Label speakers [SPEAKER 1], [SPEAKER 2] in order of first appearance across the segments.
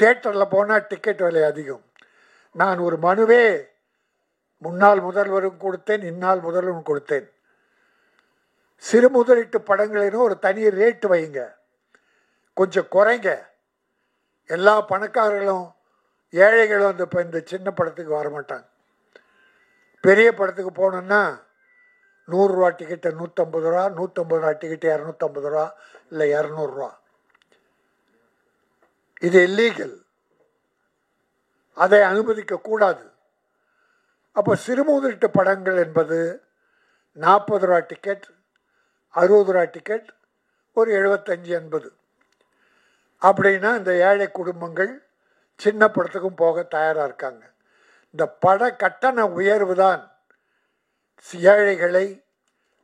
[SPEAKER 1] தியேட்டரில் போனால் டிக்கெட் விலை அதிகம். நான் ஒரு மனுவே முன்னாள் முதல்வரும் கொடுத்தேன், இந்நாள் முதல்வரும் கொடுத்தேன். சிறு முதலீட்டு படங்களிலும் ஒரு தனி ரேட்டு வைங்க, கொஞ்சம் குறைங்க. எல்லா பணக்காரர்களும் ஏழைகளும் இந்த சின்ன படத்துக்கு வரமாட்டாங்க. பெரிய படத்துக்கு போனோன்னா 100 ரூபா டிக்கெட்டு 150 ரூபா, 150 ரூபா டிக்கெட்டு 250 ரூபா, இல்லை 200 ரூபா. இது இல்லீகல், அதை அனுமதிக்கக்கூடாது. அப்போ சிறுமுதலீட்டு படங்கள் என்பது 40 ரூபா டிக்கெட், 60 ரூபா டிக்கெட், ஒரு 75-80. அப்படின்னா இந்த ஏழை குடும்பங்கள் சின்ன படத்துக்கும் போக தயாராக இருக்காங்க. இந்த பட கட்டண உயர்வு தான் ஏழைகளை,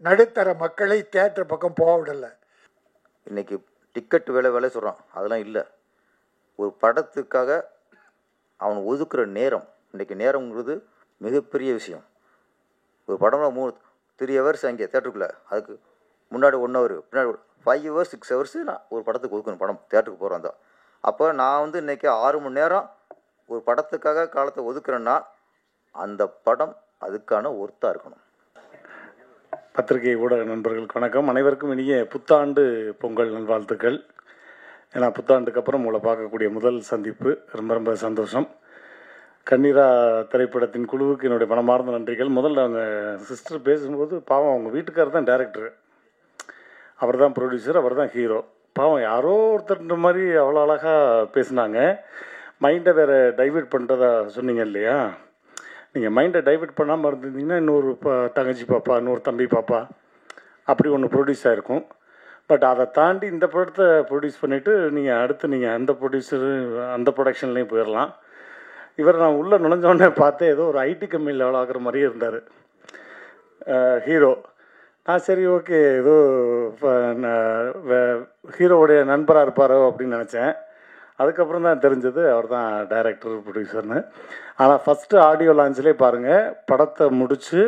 [SPEAKER 1] நடுத்தர மக்களை தியேட்டர் பக்கம் போக விடலை.
[SPEAKER 2] இன்றைக்கி டிக்கெட் விலை சொல்கிறான், அதெல்லாம் இல்லை. ஒரு படத்துக்காக அவன் ஒதுக்குற நேரம், இன்றைக்கி நேரங்கிறது மிகப்பெரிய விஷயம். ஒரு படம்னா 3 ஹவர்ஸ் அங்கே தேட்டருக்குள்ளே, அதுக்கு முன்னாடி 1 ஹவர், பின்னாடி 5 ஹவர்ஸ் 6 ஹவர்ஸ் நான் ஒரு படத்துக்கு ஒதுக்கணும். படம் தேட்டருக்கு போகிறோம் தான். அப்போ நான் இன்றைக்கி 6 மணி நேரம் ஒரு படத்துக்காக காலத்தை ஒதுக்குறேன்னா அந்த படம் அதுக்கான ஒர்த்தாக இருக்கணும்.
[SPEAKER 3] பத்திரிகை ஊடக நண்பர்களுக்கு வணக்கம். அனைவருக்கும் இனிய புத்தாண்டு பொங்கல் நல்வாழ்த்துக்கள். ஏன்னா புத்தாண்டுக்கு அப்புறம் உங்களை பார்க்கக்கூடிய முதல் சந்திப்பு, ரொம்ப ரொம்ப சந்தோஷம். கண்ணீரா திரைப்படத்தின் குழுவுக்கு என்னுடைய மனமார்ந்த நன்றிகள். முதல்ல அவங்க சிஸ்டர் பேசும்போது பாவம் அவங்க வீட்டுக்காரர் தான் டைரக்டர், அவர் தான் ப்ரொடியூசர், அவர் தான் ஹீரோ. பாவம் யாரோ ஒருத்தர் மாதிரி அவ்வளோ அழகாக பேசுனாங்க. மைண்டை வேறு டைவெர்ட் பண்ணுறதா சொன்னீங்க இல்லையா? நீங்கள் மைண்டை டைவெர்ட் பண்ணாமல் இருந்திருந்தீங்கன்னா இன்னொரு தங்கச்சி பாப்பா, இன்னொரு தம்பி பாப்பா, அப்படி ஒன்று ப்ரொடியூஸ் ஆகிருக்கும். பட் அதை தாண்டி இந்த படத்தை ப்ரொடியூஸ் பண்ணிவிட்டு நீங்கள் அடுத்து நீங்கள் அந்த ப்ரொடியூசரு அந்த ப்ரொடக்ஷன்லேயும் போயிடலாம். இவர் நான் உள்ளே நுழைஞ்சோடனே பார்த்தேன், ஏதோ ஒரு ஐடி கம்பெனியில் எவ்வளோ ஆகிற மாதிரியே இருந்தார் ஹீரோ. சரி ஓகே, ஏதோ ஹீரோவுடைய நண்பராக இருப்பாரோ அப்படின்னு நினச்சேன். அதுக்கப்புறம் தான் தெரிஞ்சது அவர் தான் டைரக்டர், ப்ரொடியூசர்னு. ஆனால் ஃபஸ்ட்டு ஆடியோ லான்ச்சிலே பாருங்கள், படத்தை முடித்து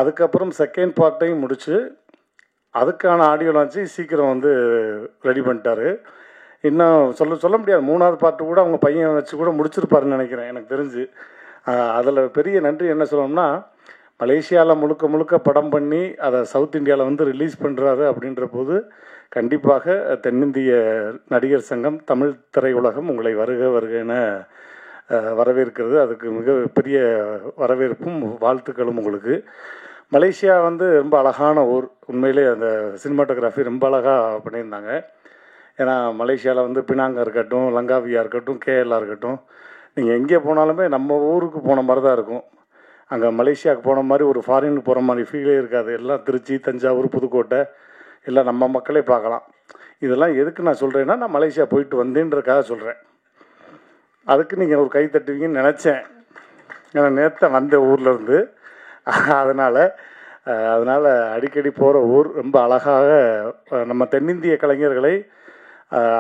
[SPEAKER 3] அதுக்கப்புறம் செகண்ட் பார்ட்டையும் முடித்து அதுக்கான ஆடியோ லான்ச்சையும் சீக்கிரம் ரெடி பண்ணிட்டாரு. இன்னும் சொல்ல முடியாது, 3வது பார்ட்டு கூட அவங்க பையன் வச்சு கூட முடிச்சிருப்பாருன்னு நினைக்கிறேன் எனக்கு தெரிஞ்சு. அதில் பெரிய நன்றி என்ன சொல்லணும்னா, மலேசியாவில் முழுக்க படம் பண்ணி அதை சவுத் இந்தியாவில் ரிலீஸ் பண்ணுறாரு அப்படின்ற போது கண்டிப்பாக தென்னிந்திய நடிகர் சங்கம், தமிழ் திரையுலகம் உங்களை வருக வரவேற்கிறது. அதுக்கு மிகப்பெரிய வரவேற்பும் வாழ்த்துக்களும் உங்களுக்கு. மலேசியா ரொம்ப அழகான ஊர். உண்மையிலே அந்த சினிமாட்டோகிராஃபி ரொம்ப அழகாக பண்ணியிருந்தாங்க. ஏன்னா மலேசியாவில் பினாங்கா இருக்கட்டும், லங்காவியா இருக்கட்டும், கேரளா இருக்கட்டும், நீங்கள் எங்கே போனாலுமே நம்ம ஊருக்கு போன மாதிரி தான் இருக்கும். அங்கே மலேசியாவுக்கு போன மாதிரி ஒரு ஃபாரினுக்கு போகிற மாதிரி ஃபீலே இருக்காது. எல்லாம் திருச்சி, தஞ்சாவூர், புதுக்கோட்டை எல்லாம் நம்ம மக்களே பார்க்கலாம். இதெல்லாம் எதுக்கு நான் சொல்கிறேன்னா, நான் மலேசியா போயிட்டு வந்தேன்றதுக்காக சொல்கிறேன். அதுக்கு நீங்கள் ஒரு கை தட்டுவீங்கன்னு நினச்சேன். ஏன்னா நேற்று வந்த ஊர்லேருந்து. அதனால் அடிக்கடி போகிற ஊர். ரொம்ப அழகாக நம்ம தென்னிந்திய கலைஞர்களை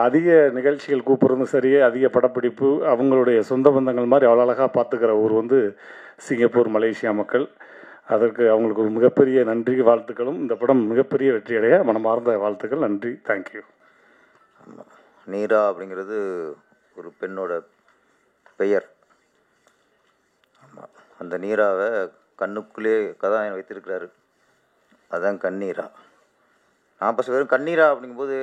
[SPEAKER 3] அதிக நிகழ்ச்சிகள் கூப்பிட்றதும் சரி, அதிக படப்பிடிப்பு, அவங்களுடைய சொந்த பந்தங்கள் மாதிரி அவ்வளோ அழகாக பார்த்துக்கிற ஊர் சிங்கப்பூர், மலேசியா மக்கள். அதற்கு அவங்களுக்கு ஒரு மிகப்பெரிய நன்றி, வாழ்த்துக்களும். இந்த படம் மிகப்பெரிய வெற்றியடைய மனமார்ந்த வாழ்த்துக்கள். நன்றி, தேங்க்யூ.
[SPEAKER 2] நீரா அப்படிங்கிறது ஒரு பெண்ணோட பெயர். ஆமாம், அந்த நீராவை கண்ணுக்குள்ளே கதாநாயகன் வைத்திருக்கிறாரு, அதுதான் கண்ணீரா. நான் பஸ் வெறும் கண்ணீரா அப்படிங்கும்போது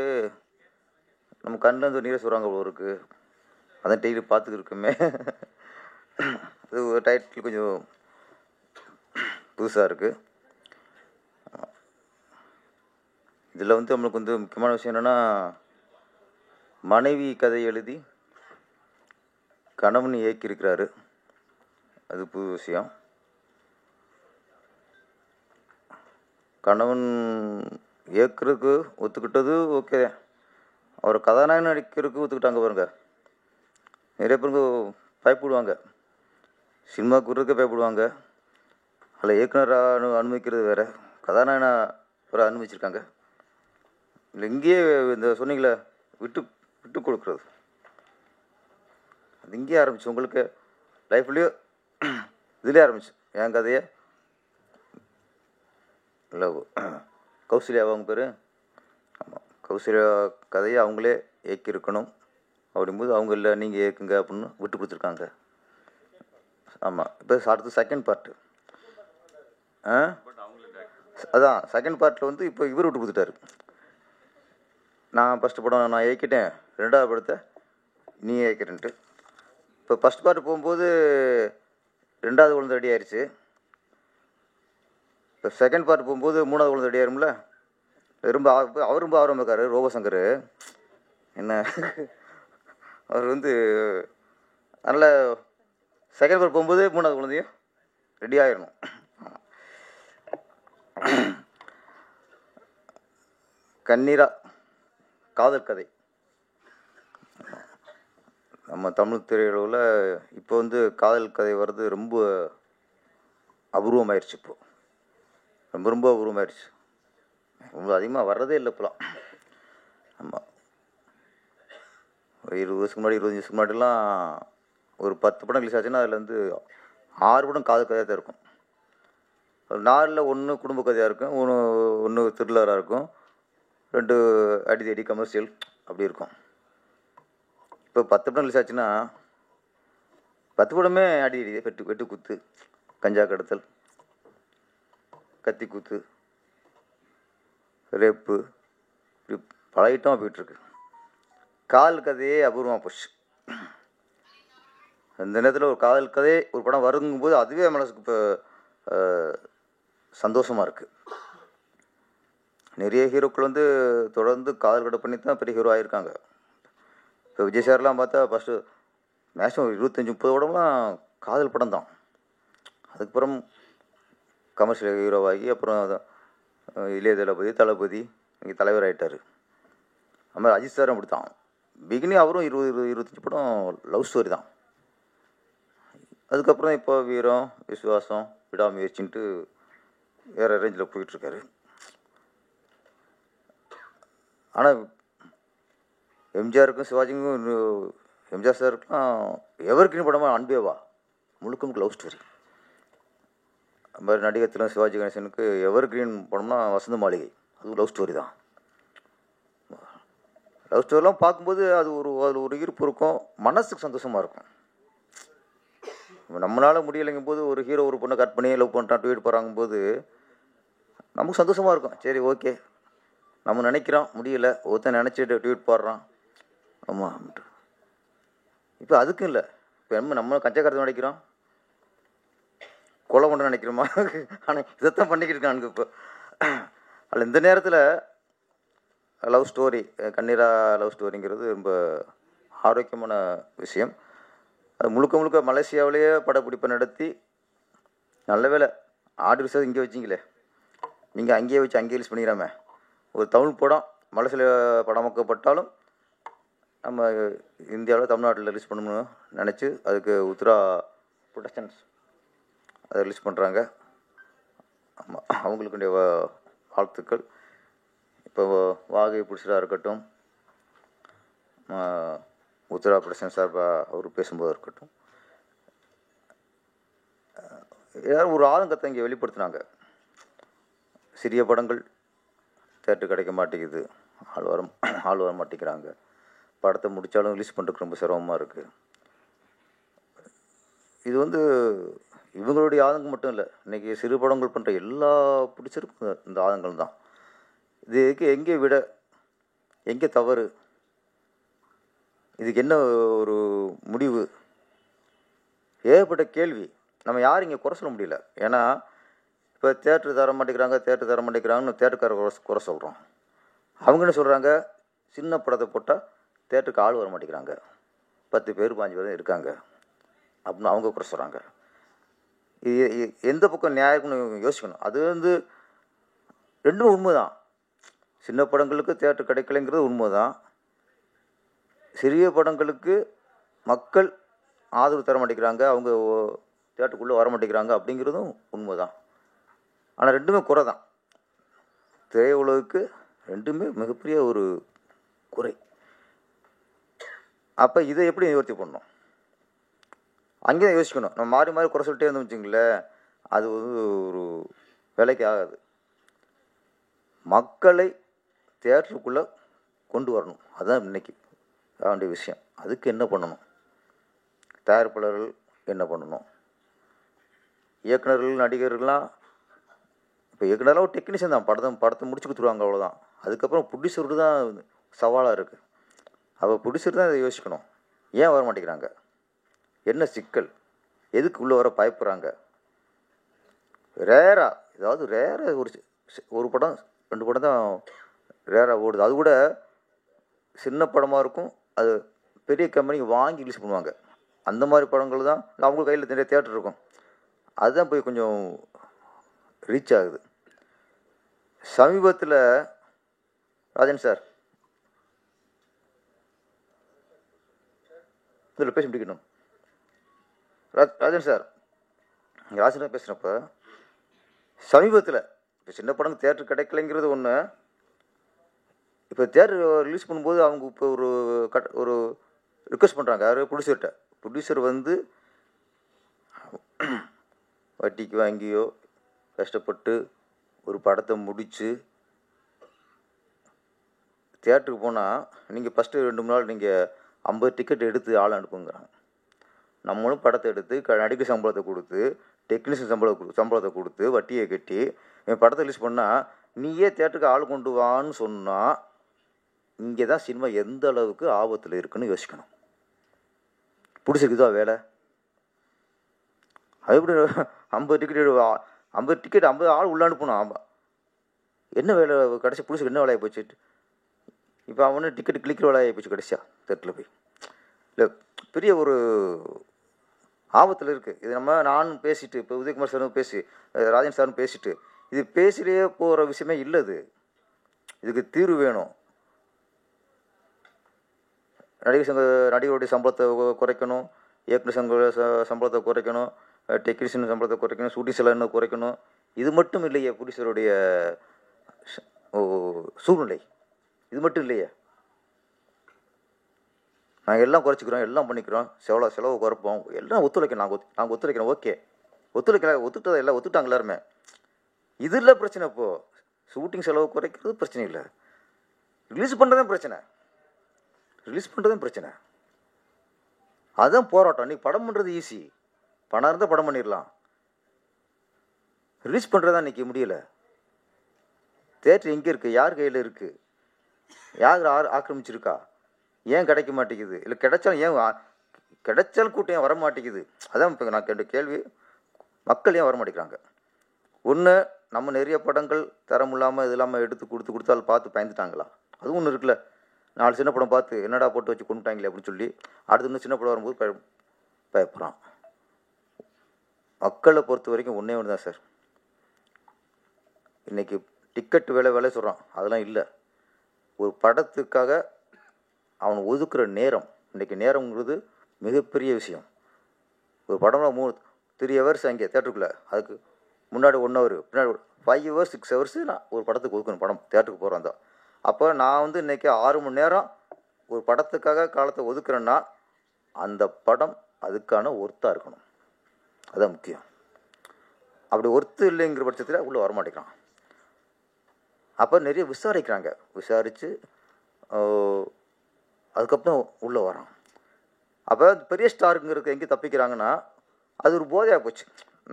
[SPEAKER 2] நம்ம கண்ணில் நீரை சொல்கிறாங்க அவ்வளோ இருக்குது, அதான் டெய்லி பார்த்துட்டு இருக்கோமே. அது ஒரு டைட்டில் கொஞ்சம் புதுசாக இருக்குது. இதில் நம்மளுக்கு முக்கியமான விஷயம் என்னென்னா, மனைவி கதை எழுதி கணவன் இயக்கியிருக்கிறாரு, அது புது விஷயம். கணவன் இயக்குறதுக்கு ஒத்துக்கிட்டது ஓகே, அவர் கதாநாயகன் நடிக்கிறதுக்கு ஒத்துக்கிட்டாங்க பாருங்க. நிறைய பேருக்கு பயப்படுவாங்க, சினிமாவுக்கு விடுறதுக்கே பயப்படுவாங்க. அதில் இயக்குனராக அனுமதிக்கிறது வேறு, கதாநாயகனாக ஒரு அனுமதிச்சிருக்காங்க. இல்லை இங்கேயே இந்த சொன்னீங்களே விட்டு கொடுக்குறது, அது இங்கேயே ஆரம்பிச்சு. உங்களுக்கு லைஃப்லேயோ இதுலேயே ஆரம்பிச்சு. என் கதையை இல்லை கௌசல்யா அவங்க பேர், ஆமாம், கௌசல்யா கதையை அவங்களே இயக்கியிருக்கணும். அப்படிங்கும்போது அவங்க இல்லை நீங்கள் ஏற்குங்க அப்படின்னு விட்டு கொடுத்துருக்காங்க. ஆமாம். இப்போ அடுத்து செகண்ட் பார்ட்டு. அதான் செகண்ட் பார்ட்டில் வந்து இப்போ இவர் விட்டு கொடுத்துட்டாரு. நான் ஃபஸ்ட்டு படம் நான் இயக்கிட்டேன், 2வது படத்தை நீ இயக்கிறேன்ட்டு. இப்போ ஃபஸ்ட் பார்ட்டு போகும்போது 2வது குழந்தை ரெடி ஆயிடுச்சு. இப்போ செகண்ட் பார்ட் போகும்போது 3வது குழந்தை ரெடி ஆயிரும்ல. ரொம்ப அவர் ரொம்ப ஆர்வம் இருக்காரு ரோபசங்கர். என்ன அவர் வந்து அதனால் செகண்ட் பார்ட் போகும்போது 3வது குழந்தையும் ரெடி ஆயிடணும். கண்ணீரா காதல் கதை நம்ம தமிழ் திரையுலகில் இப்போ வந்து காதல் கதை வர்றது ரொம்ப அபூர்வமாயிருச்சு. இப்போ ரொம்ப ரொம்ப அபூர்வமாயிருச்சு. ரொம்ப அதிகமாக வர்றதே இல்லை இப்போலாம். ஆமாம். ஒரு 20 வருஷத்துக்கு முன்னாடி 25 வருஷத்துக்கு முன்னாடிலாம் ஒரு 10 படம் ரிலீஸ் ஆச்சுன்னா அதில் வந்து 6 படம் காதல் கதையாக தான் இருக்கும். ஒரு 4ல் 1 குடும்ப கதையாக இருக்கும், ஒன்று த்ரில்லராக இருக்கும், 2 அடி தேடி கமர்ஷியல் அப்படி இருக்கும். இப்போ 10 படம் ரிலீஸ் ஆச்சுன்னா 10 படமே அடி தேடி வெட்டு குத்து, கஞ்சா கடத்தல், கத்தி குத்து, ரேப்பு, இப்படி பல ஐட்டம் போயிட்டுருக்கு. காதல் கதையே அபூர்வமாக போச்சு. அந்த நேரத்தில் ஒரு காதல் கதை ஒரு படம் வருங்கும்போது அதுவே மனசுக்கு இப்போ சந்தோஷமாக இருக்குது. நிறைய ஹீரோக்கள் வந்து தொடர்ந்து காதல் கதை பண்ணி தான் பெரிய ஹீரோ ஆகியிருக்காங்க. இப்போ விஜய் சார்லாம் பார்த்தா ஃபஸ்ட்டு மேக்ஸிமம் 25-30 படம்லாம் காதல் படம் தான். அதுக்கப்புறம் கமர்ஷியல் ஹீரோவாகி அப்புறம் இளைய தளபதி இங்கே தலைவர் ஆகிட்டார். அது மாதிரி அஜித் சாரும் அப்படி தான். பிகினிங் அவரும் 20-25 படம் லவ் ஸ்டோரி தான். அதுக்கப்புறம் இப்போ வீரம், விசுவாசம், விடாமுயற்சின்ட்டு வேறு ரேஞ்சில் போயிட்டுருக்காரு. ஆனால் எம்ஜிஆருக்கும் சிவாஜிக்கும் எம்ஜிஆர் சாருக்குலாம் எவர்கிரீன் படமாக அன்பேவா முழுக்க லவ் ஸ்டோரி. அது மாதிரி நடிகத்திலும் சிவாஜி கணேசனுக்கு எவர்கிரீன் படம்னா வசந்த மாளிகை, அதுவும் லவ் ஸ்டோரி தான். லவ் ஸ்டோரிலாம் பார்க்கும்போது அதில் ஒரு ஈர்ப்பு இருக்கும், மனசுக்கு சந்தோஷமாக இருக்கும். நம்மளால் முடியலைங்கும் போது ஒரு ஹீரோ ஒரு பொண்ணை கட் பண்ணி லவ் பண்ணிட்டான் ட்வீட் போகிறாங்கும் போது நமக்கு சந்தோஷமாக இருக்கும். சரி ஓகே, நம்ம நினைக்கிறோம் முடியல, ஒருத்தன் நினச்சிட்டு ட்வீட் போடுறான். ஆமாம். இப்போ அதுக்கும் இல்லை. இப்போ நம்ம கஞ்சக்காரத்தை நினைக்கிறோம், கொலை பண்ண நினைக்கிறோமா? ஆனால் இதைத்தான் பண்ணிக்கிட்டு இருக்கானுங்க இப்போ. அதில் இந்த நேரத்தில் லவ் ஸ்டோரி, கண்ணீரா லவ் ஸ்டோரிங்கிறது ரொம்ப ஆரோக்கியமான விஷயம். அது முழுக்க மலேசியாவிலேயே படப்பிடிப்பை நடத்தி, நல்ல வேலை ஆர்டர் விசாரிச்சு இங்கே வச்சிங்களே, நீங்கள் அங்கேயே வச்சு அங்கேயே ரிலீஸ் பண்ணிடாம ஒரு தமிழ் படம் மலேசியாவில் படமாக்கப்பட்டாலும் நம்ம இந்தியாவில் தமிழ்நாட்டில் ரிலீஸ் பண்ணணும்னு நினச்சி அதுக்கு உத்ரா ப்ரொடக்ஷன்ஸ் அதை ரிலீஸ் பண்ணுறாங்க. ஆமாம், அவங்களுக்குடைய வாழ்த்துக்கள். இப்போ வாகை பிடிச்சதாக இருக்கட்டும், உத்ரா ப்ரொடக்ஷன் சார்பாக அவர் பேசும்போது இருக்கட்டும், யாரும் ஒரு ஆதங்கத்தை இங்கே வெளிப்படுத்தினாங்க. சிறிய படங்கள் தேட்டர் கிடைக்க மாட்டேங்குது, ஆள் வர மாட்டேங்கிறாங்க, படத்தை முடித்தாலும் ரிலீஸ் பண்ணுறதுக்கு ரொம்ப சிரமமாக இருக்குது. இது வந்து இவங்களுடைய ஆதங்கம் மட்டும் இல்லை, இன்றைக்கி சிறு படங்கள் பண்ணுற எல்லா பிடிச்சிருக்கும் இந்த ஆதங்கள் தான். இதுக்கு எங்கே விட, எங்கே தவறு, இதுக்கு என்ன ஒரு முடிவு, ஏகப்பட்ட கேள்வி. நம்ம யாரும் இங்கே குறை சொல்ல முடியல. ஏன்னா இப்போ தேட்டரு தர மாட்டேங்கிறாங்கன்னு தேட்டருக்கார குறை சொல்கிறோம். அவங்க என்ன சொல்கிறாங்க, சின்ன படத்தை போட்டால் தேட்டருக்கு ஆள் வர மாட்டேங்கிறாங்க, 10 பேர் 5 பேர் இருக்காங்க அப்படின்னு அவங்க குறை சொல்கிறாங்க. இது எந்த பக்கம் நியாயம்னு யோசிக்கணும். அது வந்து ரெண்டும் உண்மை தான். சின்ன படங்களுக்கு தேட்டர் கிடைக்கலைங்கிறது உண்மை தான். சிறிய படங்களுக்கு மக்கள் ஆதரவு தர மாட்டேங்கிறாங்க, அவங்க தேட்டருக்குள்ளே வர மாட்டேங்கிறாங்க அப்படிங்கிறதும் உண்மை தான். ஆனால் ரெண்டுமே குறை தான். திரையுலகுக்கு ரெண்டுமே மிகப்பெரிய ஒரு குறை. அப்போ இதை எப்படி நிவர்த்தி பண்ணணும், அங்கே தான் யோசிக்கணும். நம்ம மாறி மாறி குறை சொல்லிட்டே இருந்தோம் வச்சுங்களேன், அது ஒரு வேலைக்கு ஆகாது. மக்களை தேட்டருக்குள்ளே கொண்டு வரணும், அதுதான் இன்னைக்கு வேண்டிய விஷயம். அதுக்கு என்ன பண்ணணும்? தயாரிப்பாளர்கள் என்ன பண்ணணும்? இயக்குநர்கள், நடிகர்கள்லாம் இப்போ இயக்குனரெலாம் ஒரு டெக்னீஷியன் தான். படத்தை முடிச்சு கொடுத்துருவாங்க, அவ்வளோதான். அதுக்கப்புறம் ப்ரொடியூசருக்கு தான் சவாலாக இருக்குது. அப்போ ப்ரொடியூசர் தான் இதை யோசிக்கணும். ஏன் வர மாட்டேங்கிறாங்க? என்ன சிக்கல்? எதுக்கு உள்ளே வர பயப்படுறாங்க? ரேராக ஏதாவது ஒரு படம் 2 படம் தான் ரேராக ஓடுது. அது கூட சின்ன படமாக இருக்கும். அது பெரிய கம்பெனிக்கு வாங்கி ரிலீஸ் பண்ணுவாங்க. அந்த மாதிரி படங்கள் தான் அவங்க கையில் நிறைய தியேட்டர் இருக்கும். அதுதான் போய் கொஞ்சம் ரீச் ஆகுது. சமீபத்தில் ராஜன் சார் இதில் பேச முடிக்கணும். ராஜன் சார், ராஜன் பேசுகிறப்ப சமீபத்தில் இப்போ சின்ன படம் தியேட்டர் கிடைக்கலைங்கிறது ஒன்று. இப்போ தியேட்டர் ரிலீஸ் பண்ணும்போது அவங்க இப்போ ஒரு ரிக்வெஸ்ட் பண்ணுறாங்க. யார்? ப்ரொடியூசர் வந்து வட்டிக்கு வாங்கியோ கஷ்டப்பட்டு ஒரு படத்தை முடித்து தியேட்டருக்கு போனால் நீங்கள் ஃபஸ்ட்டு 2 3 நாள் நீங்கள் 50 டிக்கெட் எடுத்து ஆள் அனுப்புங்கிறாங்க. நம்மளும் படத்தை எடுத்து நடிகை சம்பளத்தை கொடுத்து டெக்னீஷியன் சம்பளத்தை கொடுத்து வட்டியை கட்டி என் படத்தை ரிலீஸ் பண்ணால் நீயே தியேட்டருக்கு ஆள் கொண்டு வான்னு சொன்னால் இங்கே தான் சினிமா எந்த அளவுக்கு ஆபத்தில் இருக்குன்னு யோசிக்கணும். பிடிச்சிருக்கு தான் வேலை. அது எப்படி 50 டிக்கெட் 50 ஆள் உள்ள அனுப்பணும். என்ன வேலை கடைசி பிடிச்சிருக்கு? என்ன வேலையை போச்சு? இப்போ அவனு டிக்கெட் கிளிக்கிற வேலையை போச்சு கடைசியா தேட்டரில் போய். இல்லை, பெரிய ஒரு ஆபத்தில் இருக்குது. இது நானும் பேசிட்டு இப்போ உதயகுமார் சாரும் பேசி ராஜன் சாரும் பேசிட்டு இது பேசிலே போகிற விஷயமே இல்லை. இதுக்கு தீர்வு வேணும். நடிகருடைய சம்பளத்தை குறைக்கணும், இயக்குனர் சம்பளத்தை குறைக்கணும், டெக்னீஷியன் சம்பளத்தை குறைக்கணும், ஷூட்டிங் செலவு குறைக்கணும். இது மட்டும் இல்லையே ப்ரொடியூசருடைய சூழ்நிலை. இது மட்டும் இல்லையே. நாங்கள் எல்லாம் குறைச்சிக்கிறோம், எல்லாம் பண்ணிக்கிறோம், செலவு குறைப்போம், எல்லாம் ஒத்துழைக்கணும். நாங்கள் ஒத்துழைக்கிறோம். ஓகே, ஒத்துக்கிட்டாங்க எல்லாருமே. இது இல்லை பிரச்சனை. இப்போது ஷூட்டிங் செலவு குறைக்கிறது பிரச்சனை இல்லை, ரிலீஸ் பண்ணுறதும் பிரச்சனை. அதுதான் போராட்டம். இன்றைக்கி படம் பண்ணுறது ஈஸி. பணம் இருந்தால் படம் பண்ணிடலாம். ரிலீஸ் பண்ணுறது தான் இன்றைக்கி முடியலை. தேட்டர் எங்கே இருக்குது? யார் கையில் இருக்குது? யார் ஆக்கிரமிச்சிருக்கா? ஏன் கிடைக்க மாட்டேங்குது? இல்லை கிடைச்சாலும் கூட்டம் ஏன் வர மாட்டேங்குது? அதான் இப்போ நான் கேட்ட கேள்வி. மக்கள் ஏன் வர மாட்டேங்கிறாங்க? ஒன்று, நம்ம நிறைய படங்கள் தரம் இல்லாமல் இது இல்லாமல் எடுத்து கொடுத்தாலும் பார்த்து பயந்துட்டாங்களா? அதுவும் ஒன்று இருக்குல்ல. 4 சின்ன படம் பார்த்து என்னடா போட்டு வச்சு கொண்டுட்டாங்களே அப்படின்னு சொல்லி அடுத்து இன்னும் சின்ன படம் வரும்போது பயப்படுறான். மக்களை பொறுத்த வரைக்கும் ஒன்றே ஒன்று தான் சார். இன்றைக்கி டிக்கெட் விலை சொல்கிறான், அதெல்லாம் இல்லை. ஒரு படத்துக்காக அவன் ஒதுக்குற நேரம், இன்றைக்கி நேரங்கிறது மிகப்பெரிய விஷயம். ஒரு படம்னா 3 ஹவர்ஸ் அங்கே தேட்டருக்குள்ளே, அதுக்கு முன்னாடி 1 ஹவர், பின்னாடி 5 ஹவர்ஸ் 6 ஹவர்ஸ் நான் ஒரு படத்துக்கு ஒதுக்கணும். படம் தேட்டருக்கு போகிறோம் தான். அப்போ நான் வந்து இன்றைக்கி 6 மணி நேரம் ஒரு படத்துக்காக காலத்தை ஒதுக்குறேன்னா அந்த படம் அதுக்கான ஒர்த்தாக இருக்கணும். அதுதான் முக்கியம். அப்படி ஒர்த்து இல்லைங்கிற பட்சத்தில் உள்ளே வரமாட்டேங்கிறான். அப்போ நிறைய விசாரித்து அதுக்கப்புறம் உள்ளே வரான். அப்போ பெரிய ஸ்டாருங்கிறது எங்கே தப்பிக்கிறாங்கன்னா அது ஒரு போதையாக போச்சு.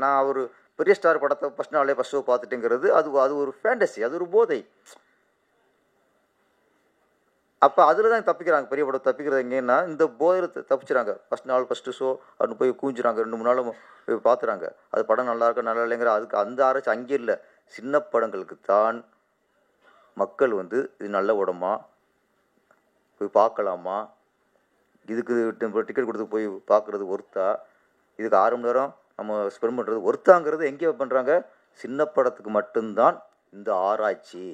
[SPEAKER 2] நான் ஒரு பெரிய ஸ்டார் படத்தை ஃபஸ்ட் ஷோ பார்த்துட்டேங்கிறது அது ஒரு ஃபேண்டசி, அது ஒரு போதை. அப்போ அதில் தான் தப்பிக்கிறாங்க. பெரிய படம் தப்பிக்கிறது எங்கேன்னா இந்த போதையில் தப்பிச்சுறாங்க. ஃபஸ்ட்டு ஷோ அப்படின்னு போய் கூஞ்சுறாங்க. 2 3 நாள் போய் பார்த்துறாங்க. அது படம் நல்லா இருக்கா நல்லா இல்லைங்கிற அதுக்கு அந்த ஆராய்ச்சி அங்கே இல்லை. சின்ன படங்களுக்கு தான் மக்கள் வந்து இது நல்ல உடம்பா போய் பார்க்கலாமா, இதுக்கு டிக்கெட் கொடுத்து போய் பார்க்குறது ஒர்த்தா, இதுக்கு 6 மணி நேரம் நம்ம ஸ்பெண்ட் பண்ணுறது ஒர்த்தாங்கிறது எங்கே பண்ணுறாங்க? சின்ன படத்துக்கு மட்டும்தான் இந்த ஆராய்ச்சி.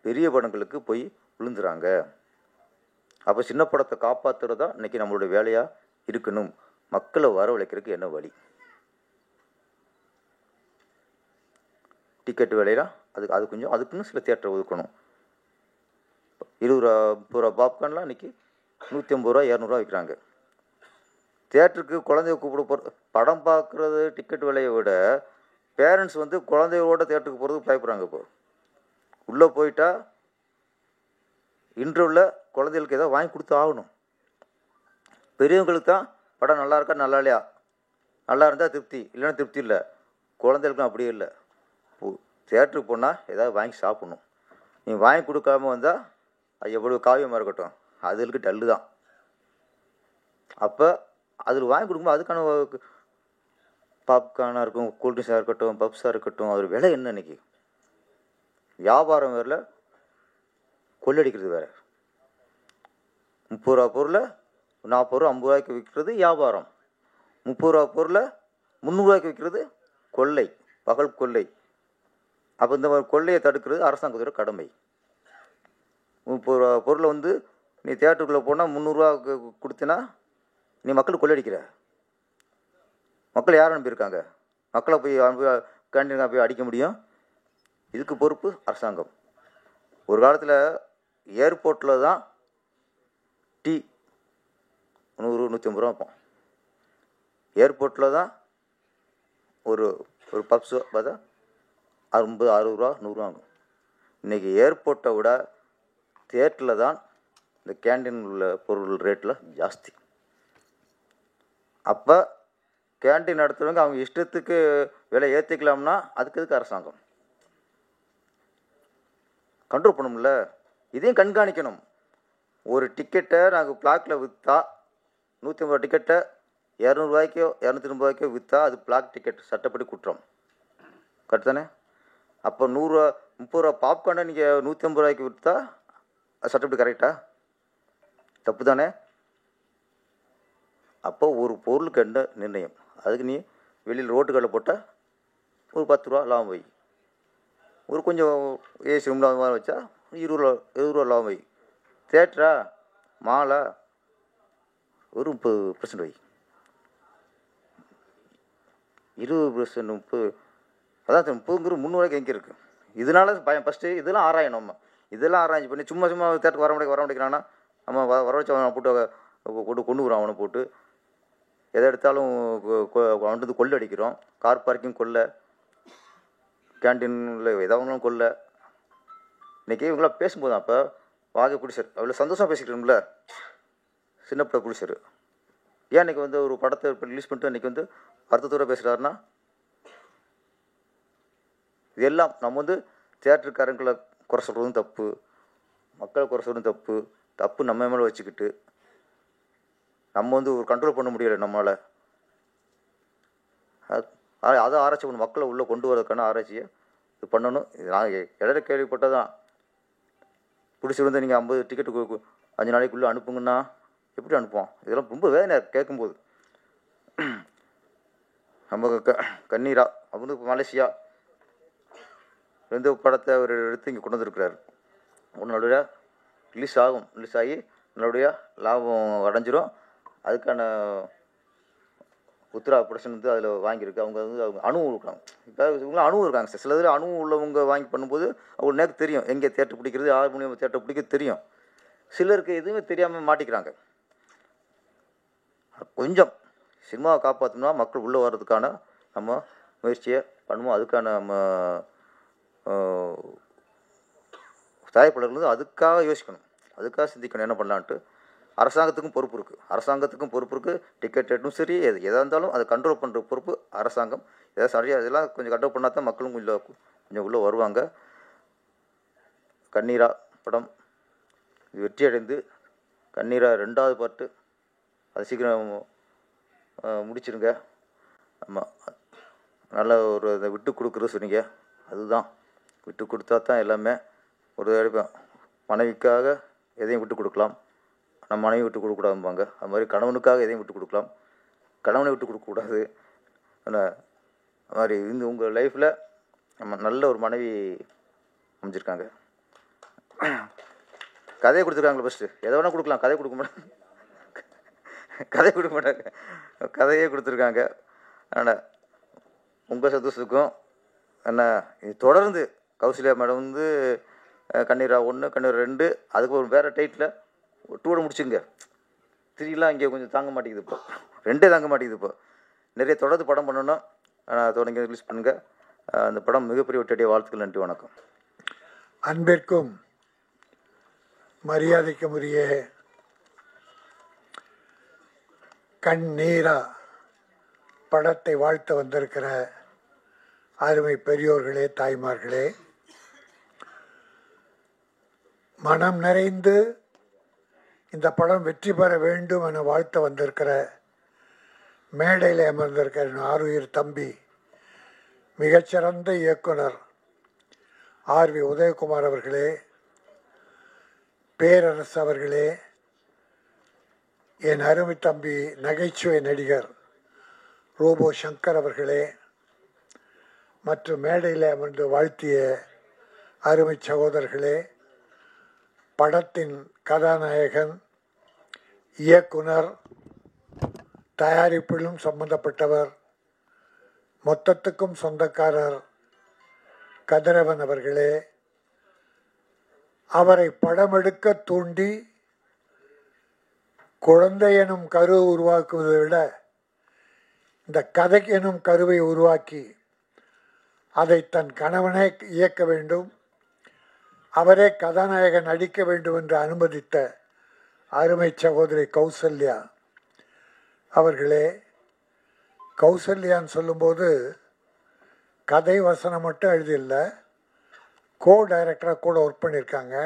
[SPEAKER 2] பெரிய படங்களுக்கு போய் விழுந்துறாங்க. அப்போ சின்ன படத்தை காப்பாற்றுறது தான் இன்றைக்கி நம்மளுடைய வேலையாக இருக்கணும். மக்களை வரவழைக்கிறதுக்கு என்ன வழி? டிக்கெட் விலையெல்லாம் அது கொஞ்சம் அதுக்குன்னு சில தியேட்டர் ஒதுக்கணும். 20 ரூபா பாப்கார்ன்லாம் இன்றைக்கி 150 ரூபா 200 விற்கிறாங்க. தியேட்டருக்கு குழந்தைய கூப்பிட போகிற படம் பார்க்குறது டிக்கெட் விலையை விட பேரண்ட்ஸ் வந்து குழந்தையோட தியேட்டருக்கு போகிறதுக்கு பயப்படுறாங்க. இப்போ உள்ளே போயிட்டா இன்று உள்ள குழந்தைகளுக்கு ஏதோ வாங்கி கொடுத்து ஆகணும். பெரியவங்களுக்கு தான் படம் நல்லா இருக்கா நல்லா இல்லையா, நல்லா இருந்தால் திருப்தி, இல்லைன்னா திருப்தி இல்லை. குழந்தைகளுக்கும் அப்படியே இல்லை. தியேட்டருக்கு போனால் ஏதாவது வாங்கி சாப்பிட்ணும். நீ வாங்கி கொடுக்காம வந்தால் அது எவ்வளோ காவியமாக இருக்கட்டும், அதுக்கு டல்லு தான். அப்போ அதில் வாங்கி கொடுக்கும்போது அதுக்கான பாப்கார்னாக இருக்கும், கூல்ட்ரிங்க்ஸாக இருக்கட்டும், பப்ஸாக இருக்கட்டும், அது விலை என்ன இன்னைக்கு? வியாபாரம் வேறு, கொள்ளடிக்கிறது வேறு. 30 ரூபா பொருளை 40 ரூபா 50 ரூபாய்க்கு விற்கிறது வியாபாரம். 30 ரூபா பொருளை 300 ரூபாய்க்கு விற்கிறது கொள்ளை, பகல் கொள்ளை. அப்போ இந்த மாதிரி கொள்ளையை தடுக்கிறது அரசாங்கத்தோட கடமை. 30 ரூபா பொருளை நீ தியேட்டருக்குள்ளே போனால் 300 ரூபா கொடுத்தினா நீ மக்கள் கொள்ளடிக்கிற. மக்கள் யார் அனுப்பியிருக்காங்க? மக்களை போய் கேண்டீனாக போய் அடிக்க முடியும்? இதுக்கு பொறுப்பு அரசாங்கம். ஒரு காலத்தில் ஏர்போர்ட்டில் தான் டீ 100-150 ரூபா வைப்போம். ஏர்போர்ட்டில் தான் ஒரு பப்ஸோ பார்த்தா 50-60 ரூபா 100 ரூபா ஆகும். இன்றைக்கி ஏர்போர்ட்டை விட தியேட்டரில் தான் இந்த கேண்டீன் உள்ள பொருள் ரேட்டில் ஜாஸ்தி. அப்போ கேண்டீன் நடத்துகிறவங்க அவங்க இஷ்டத்துக்கு விலை ஏற்றிக்கலாம்னா அதுக்கு அரசாங்கம் கண்ட்ரோல் பண்ணணும்ல. இதையும் கண்காணிக்கணும். ஒரு டிக்கெட்டை நாங்கள் பிளாக்கில் விற்றா 150 ரூபா டிக்கெட்டை 200 ரூபாய்க்கோ 250 ரூபாய்க்கோ விற்றா அது பிளாக் டிக்கெட், சட்டப்படி குற்றம். கரெக்ட் தானே? அப்போ 100 ரூபா 30 ரூபா பாப்கார்னை நீங்கள் 150 ரூபாய்க்கு விற்றா அது சட்டப்படி கரெக்டா? தப்பு தானே? அப்போ ஒரு பொருளுக்கு என்ன நிர்ணயம்? அதுக்கு நீ வெளியில் ரோட்டுகளில் போட்டால் ஒரு 10 ரூபா லாபம் வை, ஒரு கொஞ்சம் ஏசி ரூம் மாதிரி வச்சா 20 ரூபா லாபம் வை. தேட்டரா மாலா ஒரு 30% வை, 20% 30, அதான் 30ங்கிற 300 ரூபாய்க்கு எங்கே இருக்குது? இதனால பயம். ஃபஸ்ட்டு இதெல்லாம் ஆராயணும். நம்ம இதெல்லாம் ஆராய்ச்சி பண்ணி சும்மா தேட்டருக்கு வர முடிக்கிறான்னா நம்ம வர வச்சு அவனை போட்டு கொண்டு வரோம். அவனை போட்டு எதை எடுத்தாலும் அவன்ட்டு கொள்ளை அடிக்கிறோம். கார் பார்க்கிங் கொள்ளை, கேன்டீனில் எதாவது கொள்ளை. இன்றைக்கி இவங்களாம் பேசும்போது அப்போ வாகை பிடிச்சார், அவ்வளோ சந்தோஷமாக பேசிக்கிட்டோம்ல சின்ன பிள்ளை பிடிச்சார். ஏன் இன்றைக்கி ஒரு படத்தை இப்போ ரிலீஸ் பண்ணிட்டு இன்றைக்கி வருத்தத்தோடு பேசுகிறாருன்னா இது எல்லாம் நம்ம தியேட்டருக்காரங்களை குறை சொல்கிறதும் தப்பு, மக்களை குறை சொல்கிறதும் தப்பு. தப்பு நம்ம மேலே வச்சுக்கிட்டு நம்ம ஒரு கண்ட்ரோல் பண்ண முடியலை நம்மளால். அதை ஆராய்ச்சி பண்ணணும். மக்களை உள்ளே கொண்டு வரதுக்கான ஆராய்ச்சியை இது பண்ணணும். இது நான் இடையில கேள்விப்பட்டதான். பிடிச்சிருந்து நீங்கள் 50 டிக்கெட்டு 5 நாளைக்குள்ளே அனுப்புங்கன்னா எப்படி அனுப்புவோம்? இதெல்லாம் ரொம்ப வேதனையாக கேட்கும்போது. நம்ம கண்ணீரா அவங்க மலேசியா 2 படத்தை அவர் எடுத்து இங்கே கொண்டு வந்துருக்கிறாரு. உன்னுடைய ரிலீஸ் ஆகி நல்லபடியாக லாபம் அடைஞ்சிரும். அதுக்கான உத்ரா ப்ரொடக்ஷன் அதில் வாங்கியிருக்கு. அவங்க அவங்க அணுவும் இருக்காங்க. இப்போ இவங்களாம் அணுவும் இருக்காங்க சார். சில இதில் அணுவும் உள்ளவங்க வாங்கி பண்ணும்போது அவங்களுக்கு நேரம் தெரியும் எங்கே தேட்டர் பிடிக்கிறது, 6 மணி தேட்டர் பிடிக்கிறது தெரியும். சிலருக்கு எதுவுமே தெரியாமல் மாட்டிக்கிறாங்க. கொஞ்சம் சினிமாவை காப்பாற்றணும்னா மக்கள் உள்ளே வர்றதுக்கான நம்ம முயற்சியை பண்ணுவோம். அதுக்கான நம்ம தயாரிப்பாளர்கள் அதுக்காக யோசிக்கணும், அதுக்காக சிந்திக்கணும் என்ன பண்ணலான்ட்டு. அரசாங்கத்துக்கும் பொறுப்பு இருக்குது. டிக்கெட் ரேட்டும் சரி, எதாக இருந்தாலும் அதை கண்ட்ரோல் பண்ணுற பொறுப்பு அரசாங்கம். எதாவது சரியாக இதெல்லாம் கொஞ்சம் கண்ட்ரோல் பண்ணால் தான் மக்களும் கொஞ்சம் உள்ளே வருவாங்க. கண்ணீரா படம் இது வெற்றி அடைந்து கண்ணீரா 2வது பார்ட்டு அது சீக்கிரம் முடிச்சிருங்க. ஆமாம், நல்ல ஒரு அதை விட்டு கொடுக்குறது சொன்னீங்க. அதுதான் விட்டு கொடுத்தா தான் எல்லாமே. ஒரு மனைவிக்காக எதையும் விட்டு கொடுக்கலாம், நம்ம மனைவி விட்டு கொடுக்கூடாதும்பாங்க. அது மாதிரி கணவனுக்காக எதையும் விட்டு கொடுக்கலாம், கணவனை விட்டு கொடுக்கக்கூடாது. ஆனால் அது மாதிரி உங்கள் லைஃப்பில் நம்ம நல்ல ஒரு மனைவி அமைஞ்சிருக்காங்க. கதையை கொடுத்துருக்காங்களே ஃபஸ்ட்டு. எதை வேணால் கொடுக்கலாம், கதையை கொடுக்க மாட்டாங்க. கதையே கொடுத்துருக்காங்க. ஆனால் உங்கள் சந்தோஷத்துக்கும் என்ன இது தொடர்ந்து கௌசல்யா மேடம் கண்ணீரா 1, கண்ணீரா 2, அதுக்கு ஒரு வேறு டைட்டில் 2 முடிச்சுங்க. 3 இங்கே கொஞ்சம் தாங்க மாட்டேங்குது. இப்போ 2 தாங்க மாட்டேங்குது. இப்போ நிறைய தொடர்ந்து படம் பண்ணணும். தொடங்கி ரிலீஸ் பண்ணுங்கள். அந்த படம் மிகப்பெரிய வெற்றியடைய வாழ்த்துக்கள். நன்றி, வணக்கம்.
[SPEAKER 1] அன்பிற்கும் மரியாதைக்குரிய கண்ணீரா படத்தை வாழ்த்த வந்திருக்கிற அருமை பெரியோர்களே, தாய்மார்களே, மனம் நிறைந்து இந்த படம் வெற்றி பெற வேண்டும் என வாழ்த்த வந்திருக்கிற மேடையில் அமர்ந்திருக்கிற ஆருயிர் தம்பி, மிகச்சிறந்த இயக்குனர் ஆர்.வி. உதயகுமார் அவர்களே, பேரரசு அவர்களே, என் அருமை தம்பி நகைச்சுவை நடிகர் ரோபோ சங்கர் அவர்களே, மற்றும் மேடையில் அமர்ந்து வாழ்த்திய அருமை சகோதரர்களே, படத்தின் கதாநாயகன், இயக்குனர், தயாரிப்பிலும் சம்பந்தப்பட்டவர், மொத்தத்துக்கும் சொந்தக்காரர் கதிரவன் அவர்களே, அவரை படமெடுக்க தூண்டி குழந்தை எனும் கரு உருவாக்குவதை விட இந்த கதை எனும் கருவை உருவாக்கி அதை தன் கணவனே இயக்க வேண்டும், அவரே கதாநாயகன் நடிக்க வேண்டும் என்று அனுமதித்த அருமை சகோதரி கௌசல்யா அவர்களே. கௌசல்யான்னு சொல்லும்போது கதை வசனம் மட்டும் எழுதியில்லை, கோ டைரக்டராக கூட ஒர்க் பண்ணியிருக்காங்க,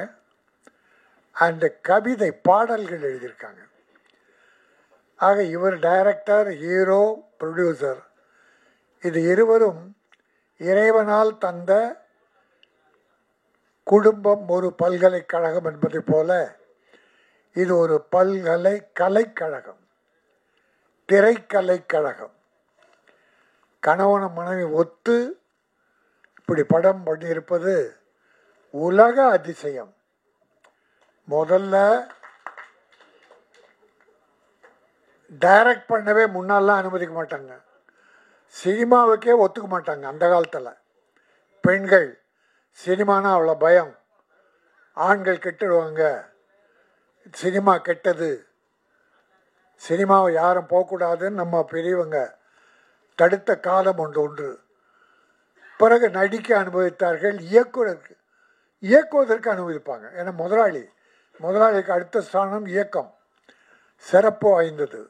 [SPEAKER 1] அண்டு கவிதை பாடல்கள் எழுதியிருக்காங்க. ஆக இவர் டைரக்டர், ஹீரோ, ப்ரொடியூசர், இது இருவரும் இறைவனால் தந்த குடும்பம் ஒரு பல்கலைக்கழகம் என்பதை போல இது ஒரு கலைக்கழகம், திரைக்கலைக்கழகம். கணவன மனைவி ஒத்து இப்படி படம் பண்ணியிருப்பது உலக அதிசயம். முதல்ல டைரக்ட் பண்ணவே முன்னாலாம் அனுமதிக்க மாட்டாங்க, சினிமாவுக்கே ஒத்துக்க மாட்டாங்க. அந்த காலத்தில் பெண்கள் சினிமானா அவ்வளோ பயம், ஆண்கள் கெட்டுடுவாங்க, சினிமா கெட்டது, சினிமாவை யாரும் போகக்கூடாதுன்னு நம்ம பெரியவங்க தடுத்த காலம் ஒன்று. பிறகு நடிக்க அனுபவித்தார்கள், இயக்குவதற்கு அனுமதிப்பாங்க. ஏன்னா முதலாளிக்கு அடுத்த ஸ்தானம் இயக்கம், சிறப்பு வாய்ந்தது.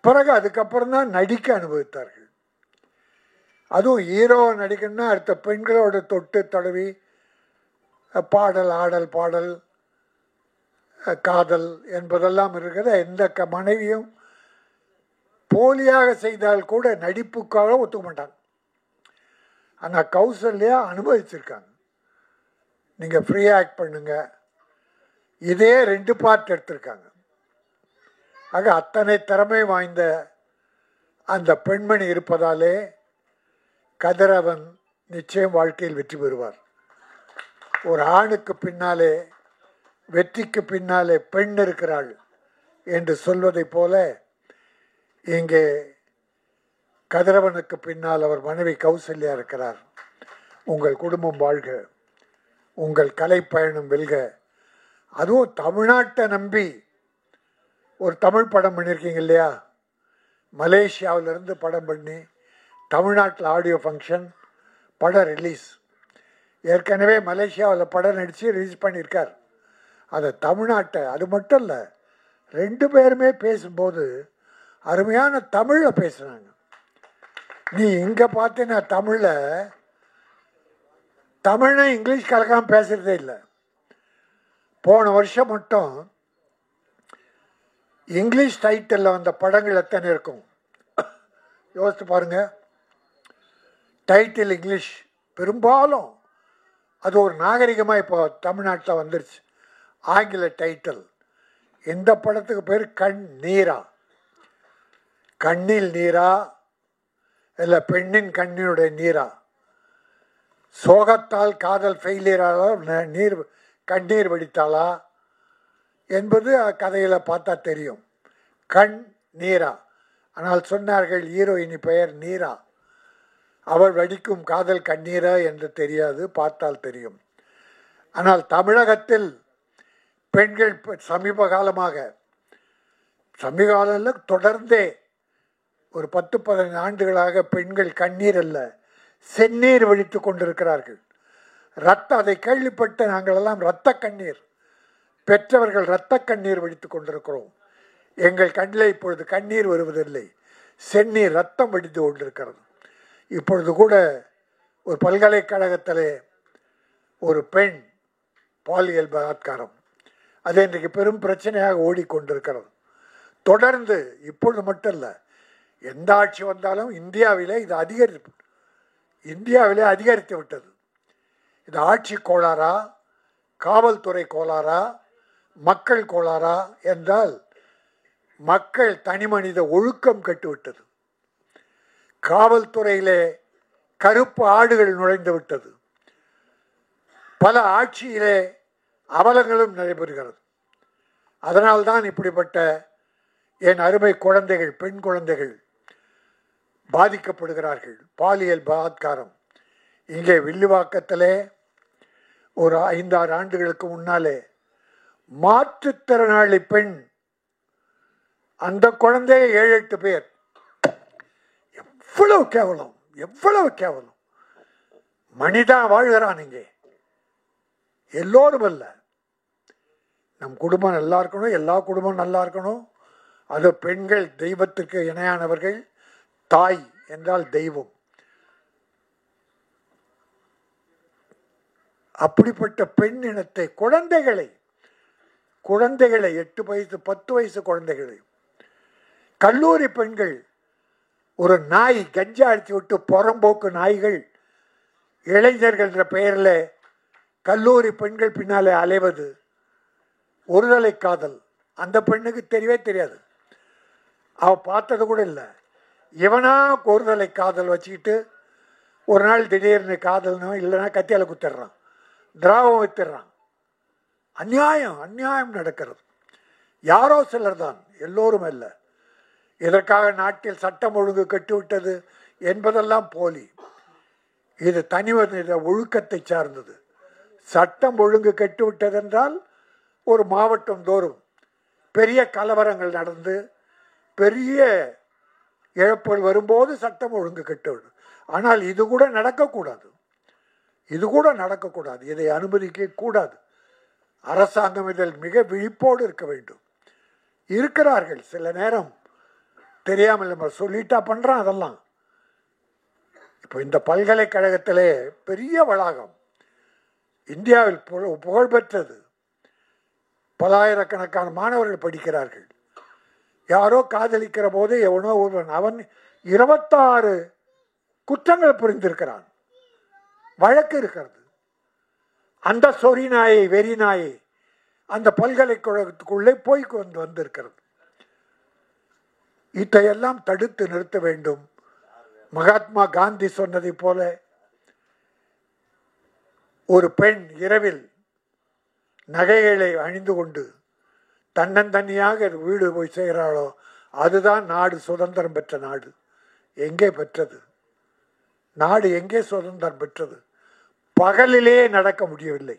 [SPEAKER 1] பிறகு அதுக்கப்புறம் தான் நடிக்க அனுபவித்தார்கள். அதுவும் ஹீரோவை நடிக்கணும்னா அடுத்த பெண்களோட தொட்டு தடவி பாடல், ஆடல், பாடல், காதல் என்பதெல்லாம் இருக்கிற எந்த மனைவியும் போலியாக செய்தால் கூட நடிப்புக்காக ஒத்துக்க மாட்டாங்க. ஆனால் கௌசல்யா அனுபவிச்சிருக்காங்க. நீங்கள் ஃப்ரீயாக ஆக்ட் பண்ணுங்க, இதே 2 பார்ட் எடுத்திருக்காங்க. ஆக அத்தனை திறமை வாய்ந்த அந்த பெண்மணி இருப்பதாலே கதிரவன் நிச்சயம் வாழ்க்கையில் வெற்றி பெறுவார். ஒரு ஆணுக்கு பின்னாலே, வெற்றிக்கு பின்னாலே பெண் இருக்கிறாள் என்று சொல்வதை போல இங்கே கதிரவனுக்கு பின்னால் அவர் மனைவி கௌசல்யா இருக்கிறார். உங்கள் குடும்பம் வாழ்க, உங்கள் கலை பயணம் வெல்க. அதுவும் தமிழ்நாட்டை நம்பி ஒரு தமிழ் படம் பண்ணியிருக்கீங்க இல்லையா? மலேசியாவிலிருந்து படம் பண்ணி தமிழ்நாட்டில் ஆடியோ ஃபங்க்ஷன், படம் ரிலீஸ். ஏற்கனவே மலேசியாவில் படம் நடித்து ரிலீஸ் பண்ணியிருக்கார். அதை தமிழ்நாட்டை, அது மட்டும் இல்லை, 2 பேருமே பேசும்போது அருமையான தமிழில் பேசுனாங்க. நீ இங்கே பார்த்தீங்கன்னா தமிழை இங்கிலீஷ் கலக்காமல் பேசுகிறதே இல்லை. போன வருஷம் மட்டும் இங்கிலீஷ் டைட்டிலில் வந்த படங்கள் எத்தனை இருக்கும் யோசித்து பாருங்க. டைட்டில் இங்கிலீஷ், பெரும்பாலும் அது ஒரு நாகரிகமாக இப்போ தமிழ்நாட்டில் வந்துருச்சு. ஆங்கில டைட்டில். எந்த படத்துக்கு பேர் கண்ணீரா, கண்ணில் நீரா, இல்லை பெண்ணின் கண்ணினுடைய நீரா, சோகத்தால் காதல் ஃபெயிலியரால கண்ணீர் வடித்தாளா என்பது கதையில் பார்த்தா தெரியும். கண் நீரா. ஆனால் சொன்னார்கள் ஹீரோயினி பெயர் நீரா, அவள் வடிக்கும் காதல் கண்ணீரா என்று தெரியாது, பார்த்தால் தெரியும். ஆனால் தமிழகத்தில் பெண்கள் சமீப காலத்தில் தொடர்ந்தே ஒரு 10-15 ஆண்டுகளாக பெண்கள் கண்ணீர் அல்ல செந்நீர் வடித்து கொண்டிருக்கிறார்கள். அதை கேள்விப்பட்ட நாங்களெல்லாம் இரத்த கண்ணீர் பெற்றவர்கள் இரத்த கண்ணீர் வடித்துக் கொண்டிருக்கிறோம். எங்கள் கண்ணில் இப்பொழுது கண்ணீர் வருவதில்லை, செந்நீர் ரத்தம் வடித்து கொண்டிருக்கிறது. இப்பொழுது கூட ஒரு பல்கலைக்கழகத்திலே ஒரு பெண் பாலியல் பலாத்காரம், அது இன்றைக்கு பெரும் பிரச்சனையாக ஓடிக்கொண்டிருக்கிறது. தொடர்ந்து இப்பொழுது மட்டும் இல்லை, எந்த ஆட்சி வந்தாலும் இந்தியாவிலே அதிகரித்து விட்டது. இது ஆட்சி கோளாறா, காவல்துறை கோளாறா, மக்கள் கோளாறா என்றால் மக்கள் தனி மனித ஒழுக்கம் கட்டுவிட்டது. காவல்துறையிலே கருப்பு ஆடுகள் நுழைந்து விட்டது. பல ஆட்சியிலே அவலங்களும் நடைபெறுகிறது. அதனால்தான் இப்படிப்பட்ட என் அருமை குழந்தைகள், பெண் குழந்தைகள் பாதிக்கப்படுகிறார்கள். பாலியல் பலாத்காரம் இங்கே வில்லிவாக்கத்திலே ஒரு 5-6 ஆண்டுகளுக்கு முன்னாலே மாற்றுத்திறனாளி பெண், அந்த குழந்தைய 7-8 பேர். எவ்வளவு கேவலம், எவ்வளவு கேவலம். மனிதா வாழ்கிறான் இங்கே. எல்லோரும் அல்ல, நம் குடும்பம் நல்லா இருக்கணும், எல்லா குடும்பம் நல்லா இருக்கணும். அது பெண்கள் தெய்வத்திற்கு இணையானவர்கள். தாய் என்றால் தெய்வம். அப்படிப்பட்ட பெண் இனத்தை, குழந்தைகளை 8 வயசு 10 வயசு குழந்தைகளை, கல்லூரி பெண்கள், ஒரு நாய் கஞ்சா அடித்து விட்டு புறம்போக்கு நாய்கள், இளைஞர்கள் என்ற பெயரில் கல்லூரி பெண்கள் பின்னாலே அலைவது, ஒருதலை காதல். அந்த பெண்ணுக்கு தெரியவே தெரியாது, அவ பார்த்தது கூட இல்லை. இவனா ஒருதலை காதல் வச்சுக்கிட்டு ஒரு நாள் திடீர்னு காதல்னும் இல்லைன்னா கத்தியால குத்திடுறான், திராவம் வைத்திடுறான். அநியாயம், அநியாயம் நடக்கிறது. யாரோ சிலர் தான், எல்லோரும் அல்ல. இதற்காக நாட்டில் சட்டம் ஒழுங்கு கட்டுவிட்டது என்பதெல்லாம் போலி. இது தனிமனித ஒழுக்கத்தை சார்ந்தது. சட்டம் ஒழுங்கு கட்டுவிட்டது என்றால் ஒரு மாவட்டம் தோறும் பெரிய கலவரங்கள் நடந்து பெரிய இழப்புகள் வரும்போது சட்டம் ஒழுங்கு கட்டுவிடும். ஆனால் இது கூட நடக்கக்கூடாது, இது கூட நடக்கக்கூடாது. இதை அனுமதிக்க கூடாது. அரசாங்கம் இதில் மிக விழிப்போடு இருக்க வேண்டும். இருக்கிறார்கள், சில நேரம் தெரியாமல் நம்ம சொல்லிட்டா பண்றான் அதெல்லாம். இப்போ இந்த பல்கலைக்கழகத்திலே பெரிய வளாகம், இந்தியாவில் புகழ்பெற்றது, பலாயிரக்கணக்கான மாணவர்கள் படிக்கிறார்கள். யாரோ காதலிக்கிற போது எவனோ ஒருவன், அவன் 26 குற்றங்கள் புரிந்திருக்கிறான், வழக்கு இருக்கிறது. அந்த சொறி நாயை, வெறி நாயை அந்த பல்கலைக்கழகத்துக்குள்ளே போய் கொண்டு வந்திருக்கிறது. இதையெல்லாம் தடுத்து நிறுத்த வேண்டும். மகாத்மா காந்தி சொன்னதை போல, ஒரு பெண் இரவில் நகைகளை அணிந்து கொண்டு தன்னந்தனியாக வீடு போய் செய்கிறாளோ, அதுதான் நாடு சுதந்திரம் பெற்ற நாடு. எங்கே பெற்றது நாடு? எங்கே சுதந்திரம் பெற்றது? பகலிலே நடக்க முடியவில்லை.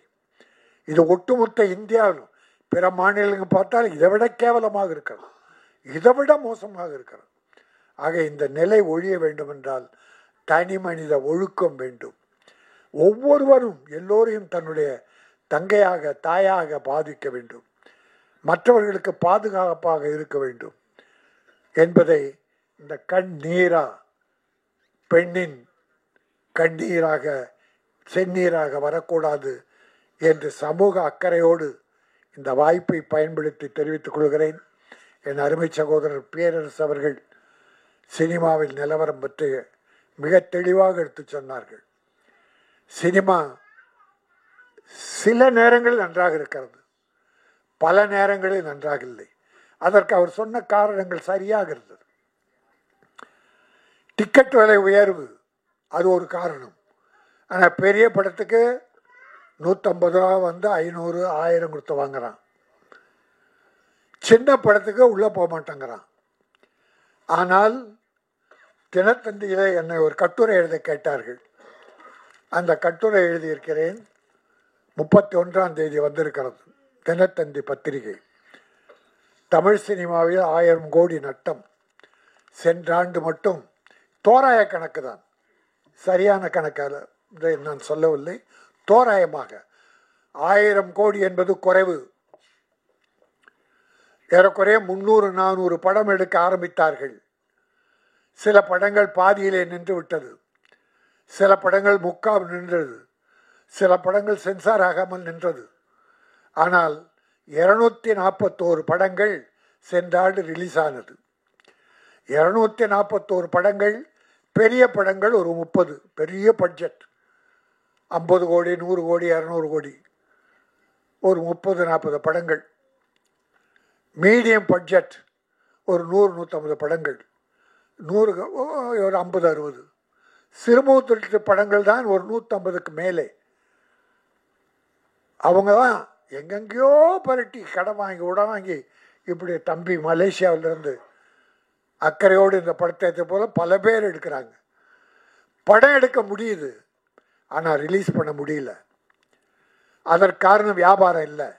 [SPEAKER 1] இது ஒட்டுமொத்த இந்தியாவிலும் பிற மாநிலங்கள் பார்த்தால் இதை விட கேவலமாக இருக்கிறது, இதை விட மோசமாக இருக்கிறது. ஆக இந்த நிலை ஒழிய வேண்டும் என்றால் தனி மனித ஒழுக்கம் வேண்டும். ஒவ்வொருவரும் எல்லோரையும் தன்னுடைய தங்கையாக, தாயாக பாதிக்க வேண்டும். மற்றவர்களுக்கு பாதுகாப்பாக இருக்க வேண்டும் என்பதை இந்த கண்ணீரா, பெண்ணின் கண்ணீராக செந்நீராக வரக்கூடாது என்று சமூக அக்கறையோடு இந்த வாய்ப்பை பயன்படுத்தி தெரிவித்துக் கொள்கிறேன். என் அருமை சகோதரர் பேரரசு அவர்கள் சினிமாவில் நிலவரம் பற்றி மிக தெளிவாக எடுத்து சொன்னார்கள். சினிமா சில நேரங்களில் நன்றாக இருக்கிறது, பல நேரங்களில் நன்றாக இல்லை. அதற்கு அவர் சொன்ன காரணங்கள் சரியாக இருந்தது. டிக்கெட் விலை உயர்வு அது ஒரு காரணம். ஆனால் பெரிய படத்துக்கு 150 ரூபா வந்து 500, 1000 கொடுத்து வாங்குறான். சின்ன படத்துக்கு உள்ளே போக மாட்டேங்கிறான். ஆனால் தினத்தந்தியிலே என்னை ஒரு கட்டுரை எழுத கேட்டார்கள். அந்த கட்டுரை எழுதியிருக்கிறேன். 31ஆம் தேதி வந்திருக்கிறது தினத்தந்தி பத்திரிகை. தமிழ் சினிமாவில் 1000 கோடி நட்டம். சென்ற ஆண்டு மட்டும் தோராய கணக்கு தான், சரியான கணக்கால் நான் சொல்லவில்லை, தோராயமாக 1000 கோடி என்பது குறைவு. ஏறக்குறைய 300-400 படம் எடுக்க ஆரம்பித்தார்கள். சில படங்கள் பாதியிலே நின்று விட்டது, சில படங்கள் முக்கால் நின்றது, சில படங்கள் சென்சார் ஆகாமல் நின்றது. ஆனால் 241 படங்கள் சென்ற ஆண்டு ரிலீஸ் ஆனது. 241 படங்கள், பெரிய படங்கள் ஒரு 30, பெரிய பட்ஜெட் 50 கோடி 100 கோடி 200 கோடி, ஒரு 30-40 படங்கள். மீடியம் பட்ஜெட் ஒரு 100-150 படங்கள், 100 ஒரு 50-60. சிறுமுகத்து படங்கள் தான் ஒரு 150க்கு மேலே. அவங்க தான் எங்கெங்கேயோ பரட்டி கடன் வாங்கி உட வாங்கி இப்படி தம்பி மலேசியாவிலேருந்து அக்கறையோடு இந்த படத்தை எடுத்த போல பல பேர் எடுக்கிறாங்க. படம் எடுக்க முடியுது, ஆனால் ரிலீஸ் பண்ண முடியல. அதற்கு காரணம் வியாபாரம் இல்லை,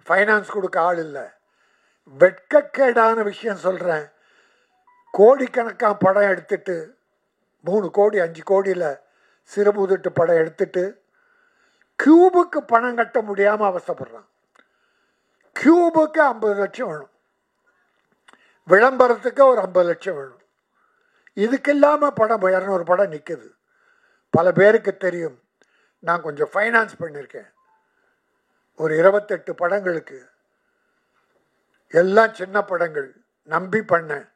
[SPEAKER 1] ஃபைனான்ஸ் கொடுக்க ஆள் இல்லை. வெட்கக்கேடான விஷயம் சொல்கிறேன், கோடிக்கணக்கான படம் எடுத்துட்டு 3 கோடி 5 கோடியில் சிறுமுதிட்டு படம் எடுத்துட்டு கியூபுக்கு பணம் கட்ட முடியாமல் அவசப்படுறான். கியூபுக்கு 50 லட்சம் வேணும், விளம்பரத்துக்கு ஒரு 50 லட்சம் வேணும். இதுக்கு இல்லாமல் படம் 200 படம் நிற்குது. பல பேருக்கு தெரியும், நான் கொஞ்சம் ஃபைனான்ஸ் பண்ணியிருக்கேன். ஒரு 28 படங்களுக்கு, எல்லாம் சின்ன படங்கள் நம்பி பண்ணேன்.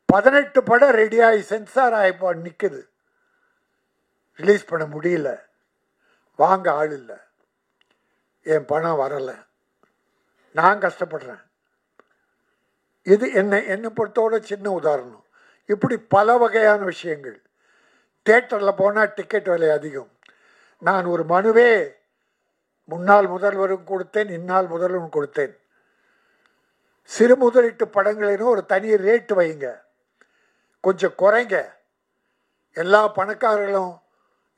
[SPEAKER 1] 18 படம் ரெடியாகி சென்சார் ஆகி நிற்குது, ரிலீஸ் பண்ண முடியல, வாங்க ஆள் இல்லை, என் பணம் வரலை, நான் கஷ்டப்படுறேன். இது என்னை பொறுத்தோட சின்ன உதாரணம். இப்படி பல வகையான விஷயங்கள். தியேட்டரில் போனால் டிக்கெட் விலை அதிகம். நான் ஒரு மனுவே முன்னாள் முதல்வரும் கொடுத்தேன், இந்நாள் முதல்வரும் கொடுத்தேன். சிறு முதலீட்டு படங்களிலும் ஒரு தனி ரேட்டு வைங்க, கொஞ்சம் குறைங்க. எல்லா பணக்காரர்களும்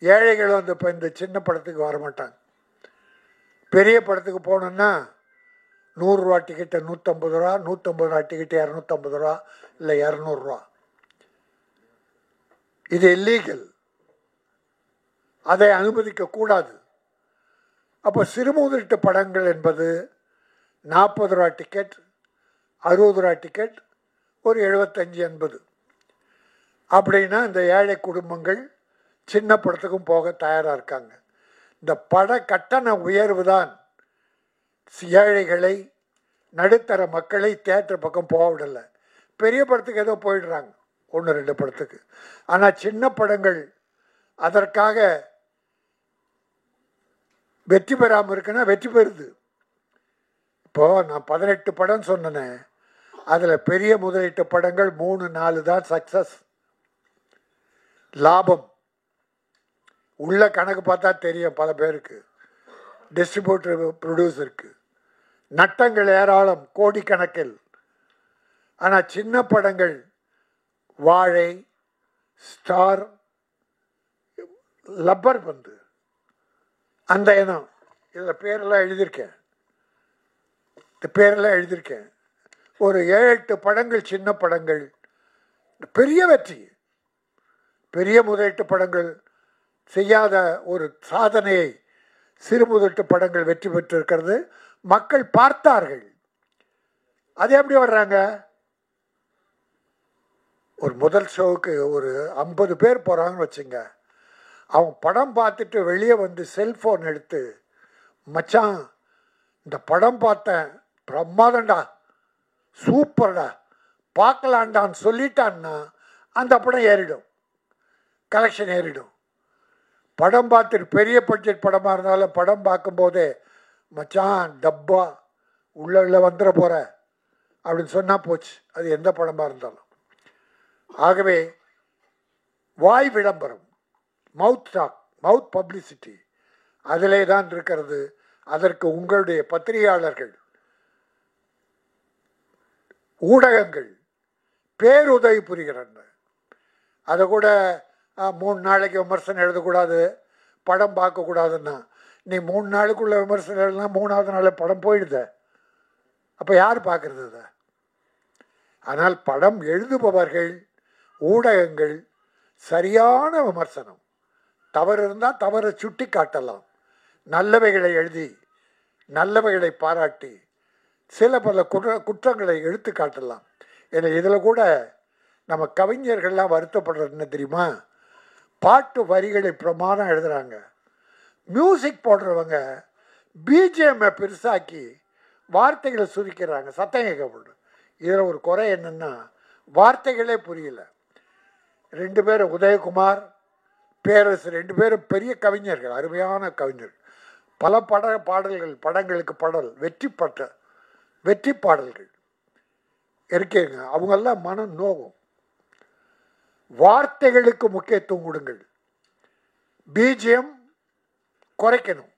[SPEAKER 1] ஏழைகளும் இந்த சின்ன படத்துக்கு வரமாட்டாங்க. பெரிய படத்துக்கு போனோன்னா 100 ரூபா டிக்கெட்டு 150 ரூபா, 150 ரூபா டிக்கெட்டு 250 ரூபா, இல்லை 200 ரூபா. இது இல்லீகல், அதை அனுமதிக்கக்கூடாது. அப்போ சிறுமுதிட்டு படங்கள் என்பது 40 ரூபா டிக்கெட், 60 ரூபா டிக்கெட், ஒரு 75-80. அப்படின்னா இந்த ஏழை குடும்பங்கள் சின்ன படத்துக்கும் போக தயாராக இருக்காங்க. இந்த பட கட்டண உயர்வு தான் ஏழைகளை, நடுத்தர மக்களை தியேட்டர் பக்கம் போக விடலை. பெரிய படத்துக்கு ஏதோ போயிடுறாங்க, 1-2 படத்துக்கு. ஆனால் சின்ன படங்கள் அதற்காக வெற்றி பெறாமல் இருக்குன்னா வெற்றி பெறுது. இப்போது நான் 18 படம் சொன்னேன், அதில் பெரிய முதலீட்டு படங்கள் 3-4 தான் சக்ஸஸ், லாபம். உள்ள கணக்கு பார்த்தா தெரியும் பல பேருக்கு, டிஸ்ட்ரிபியூட்டர் ப்ரொடியூசருக்கு. நட்டங்கள் ஏராளம், கோடிக்கணக்கில். ஆனால் சின்ன படங்கள் வாழை, ஸ்டார், லப்பர் பந்து, அந்த இனம், இதில் பேரெல்லாம் எழுதியிருக்கேன், இந்த பேரெல்லாம் எழுதியிருக்கேன். ஒரு 7-8 படங்கள் சின்ன படங்கள் பெரிய வெற்றி. பெரிய முதலீட்டு படங்கள் செய்யாத ஒரு சாதனையை சிறு முதலீட்டு படங்கள் வெற்றி பெற்றிருக்கிறது. மக்கள் பார்த்தார்கள். அது எப்படி வர்றாங்க? ஒரு முதல் ஷோவுக்கு ஒரு 50 பேர் போகிறாங்கன்னு வச்சுங்க. அவன் படம் பார்த்துட்டு வெளியே வந்து செல்ஃபோன் எடுத்து, மச்சான் இந்த படம் பார்த்தேன், பிரமாதண்டா, சூப்பர்டா, பார்க்கலான்டான்னு சொல்லிட்டான்னா அந்த படம் ஏறிடும், கலெக்ஷன் ஏறிடும். படம் பார்த்துட்டு பெரிய பட்ஜெட் படமாக இருந்தாலும் படம் பார்க்கும்போதே, மச்சான் டப்பா உள்ள வந்துட போகிற அப்படின்னு சொன்னால் போச்சு, அது எந்த படமாக இருந்தாலும். ஆகவே வாய் விளம்பரம், மவுத் டாக், மவுத் பப்ளிசிட்டி அதிலே தான் இருக்கிறது. அதற்கு உங்களுடைய பத்திரிகையாளர்கள், ஊடகங்கள் பேருதவி புரிகிறாங்க. அதை கூட 3 நாளைக்கு விமர்சனம் எழுதக்கூடாது, படம் பார்க்கக்கூடாதுன்னா, நீ 3 நாளுக்குள்ள விமர்சனம் எழுதுனா 3ஆவது நாள் படம் போயிடுத. அப்போ யார் பார்க்குறது அதை? ஆனால் படம் எழுதுபவர்கள், ஊடகங்கள் சரியான விமர்சனம், தவறு இருந்தால் தவறை சுட்டி காட்டலாம், நல்லவைகளை எழுதி நல்லவைகளை பாராட்டி சில பல குற்றங்களை எடுத்து காட்டலாம். ஏன்னா இதில் கூட நம்ம கவிஞர்கள்லாம் வருத்தப்படுறது என்ன தெரியுமா? பாட்டு வரிகளை பிரமாதம் எழுதுகிறாங்க, மியூசிக் போடுறவங்க பிஜிஎம்ஐ பெருசாக்கி வார்த்தைகளை சுருக்கிறாங்க, சத்தம் கேட்கப்படும். இதில் ஒரு குறை என்னென்னா வார்த்தைகளே புரியல. 2 பேரும் உதயகுமார், பேரரசு 2 பேரும் பெரிய கவிஞர்கள், அருமையான கவிஞர்கள். பல பாடல்கள், படங்களுக்கு பாடல், வெற்றி பாடல்கள் இருக்கேங்க. அவங்கெல்லாம் மனம் நோகும். வார்த்தைகளுக்கு முக்கியத்துவம் கொடுங்கள். பிஜிஎம் குறைக்கணும்,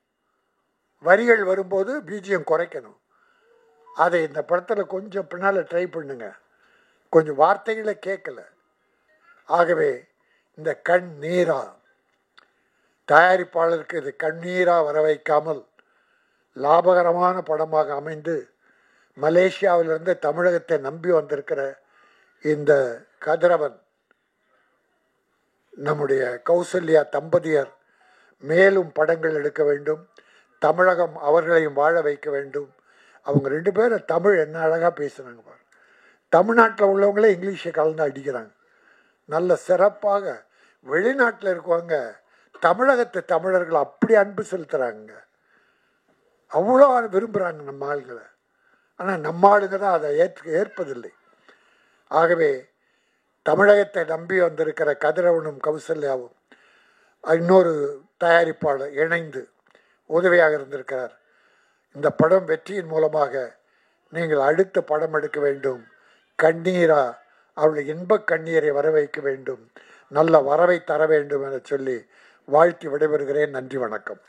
[SPEAKER 1] வரிகள் வரும்போது பிஜிஎம் குறைக்கணும். அதை இந்த படத்தில் கொஞ்சம் பின்னால் ட்ரை பண்ணுங்க. கொஞ்சம் வார்த்தைகளை கேட்கல. ஆகவே இந்த கண்ணீரா தயாரிப்பாளருக்கு இது கண்ணீரா வர வைக்காமல் லாபகரமான படமாக அமைந்து மலேசியாவிலிருந்து தமிழகத்தை நம்பி வந்திருக்கிற இந்த கதிரவன், நம்முடைய கௌசல்யா தம்பதியர் மேலும் படங்கள் எடுக்க வேண்டும். தமிழகம் அவர்களையும் வாழ வைக்க வேண்டும். அவங்க 2 பேரும் தமிழ் என்ன அழகாக பேசுகிறாங்க பாரு. தமிழ்நாட்டில் உள்ளவங்களே இங்கிலீஷை கலந்து அடிக்கிறாங்க. நல்ல சிறப்பாக வெளிநாட்டில் இருக்கவங்க தமிழகத்து தமிழர்கள் அப்படி அன்பு செலுத்துகிறாங்க, அவ்வளோ விரும்புகிறாங்க நம்ம ஆளுங்களை. ஆனால் நம்ம ஆளுங்க தான் அதை ஏற்பதில்லை. ஆகவே தமிழகத்தை நம்பி வந்திருக்கிற கதிரவனும் கௌசல்யாவும் இன்னொரு தயாரிப்பாளர் இணைந்து உதவியாக இருந்திருக்கிறார். இந்த படம் வெற்றியின் மூலமாக நீங்கள் அடுத்த படம் எடுக்க வேண்டும். கண்ணீரா அவளுடைய இன்பக் கண்ணீரை வர வைக்க வேண்டும், நல்ல வரவை தர வேண்டும் என சொல்லி வாழ்த்தி விடைபெறுகிறேன். நன்றி, வணக்கம்.